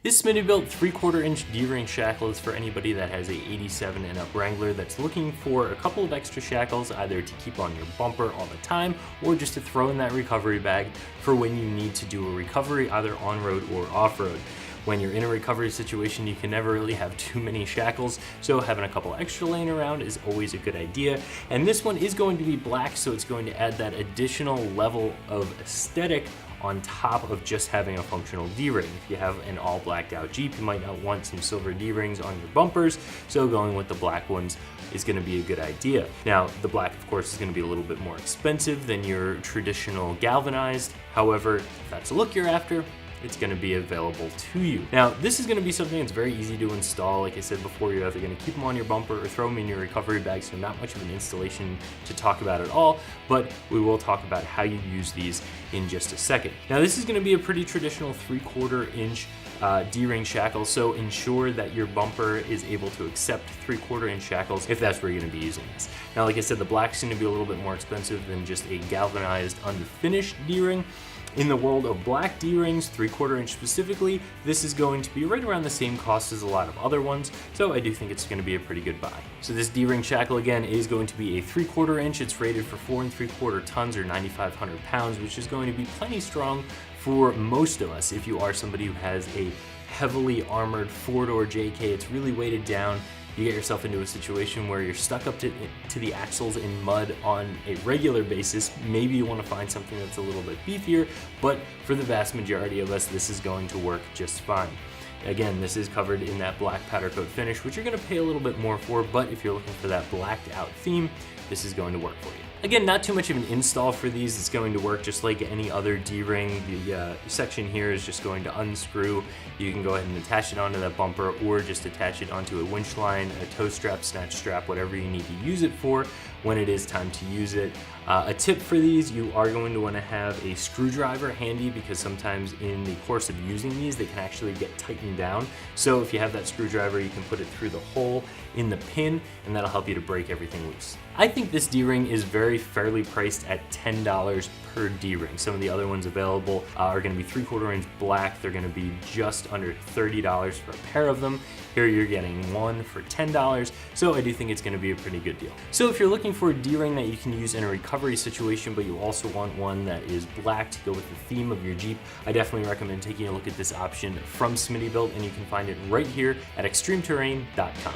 This Smittybilt 3/4 inch D-ring shackle is for anybody that has a 87 and up Wrangler that's looking for a couple of extra shackles, either to keep on your bumper all the time or just to throw in that recovery bag for when you need to do a recovery either on-road or off-road. When you're in a recovery situation, you can never really have too many shackles, so having a couple extra laying around is always a good idea. And this one is going to be black, so it's going to add that additional level of aesthetic on top of just having a functional D-ring. If you have an all blacked out Jeep, you might not want some silver D-rings on your bumpers, so going with the black ones is going to be a good idea. Now, the black, of course, is going to be a little bit more expensive than your traditional galvanized. However, if that's the look you're after, it's going to be available to you. Now, this is going to be something that's very easy to install. Like I said before, you're either going to keep them on your bumper or throw them in your recovery bag, so not much of an installation to talk about at all, but we will talk about how you use these in just a second. Now, this is going to be a pretty traditional 3/4 inch D-ring shackle, so ensure that your bumper is able to accept 3/4 inch shackles if that's where you're going to be using this. Now, like I said, the black's going to be a little bit more expensive than just a galvanized unfinished D-ring. In the world of black D-rings, 3/4 inch specifically, this is going to be right around the same cost as a lot of other ones, so I do think it's going to be a pretty good buy. So this D-ring shackle, again, is going to be a 3/4 inch. It's rated for 4 3/4 tons or 9,500 pounds, which is going to be plenty strong for most of us. If you are somebody who has a heavily armored 4-door JK, it's really weighted down. You get yourself into a situation where you're stuck up to the axles in mud on a regular basis. Maybe you want to find something that's a little bit beefier, but for the vast majority of us, this is going to work just fine. Again, this is covered in that black powder coat finish, which you're going to pay a little bit more for, but if you're looking for that blacked out theme, this is going to work for you. Again, not too much of an install for these. It's going to work just like any other D-ring. The section here is just going to unscrew. You can go ahead and attach it onto that bumper or just attach it onto a winch line, a tow strap, snatch strap, whatever you need to use it for when it is time to use it. A tip for these, you are going to want to have a screwdriver handy because sometimes in the course of using these, they can actually get tightened down. So if you have that screwdriver, you can put it through the hole in the pin and that'll help you to break everything loose. I think this D-ring is very fairly priced at $10 per D-ring. Some of the other ones available are going to be 3/4 inch black. They're going to be just under $30 for a pair of them. Here you're getting one for $10, so I do think it's going to be a pretty good deal. So if you're looking for a D-ring that you can use in a recovery situation, but you also want one that is black to go with the theme of your Jeep, I definitely recommend taking a look at this option from Smittybilt, and you can find it right here at ExtremeTerrain.com.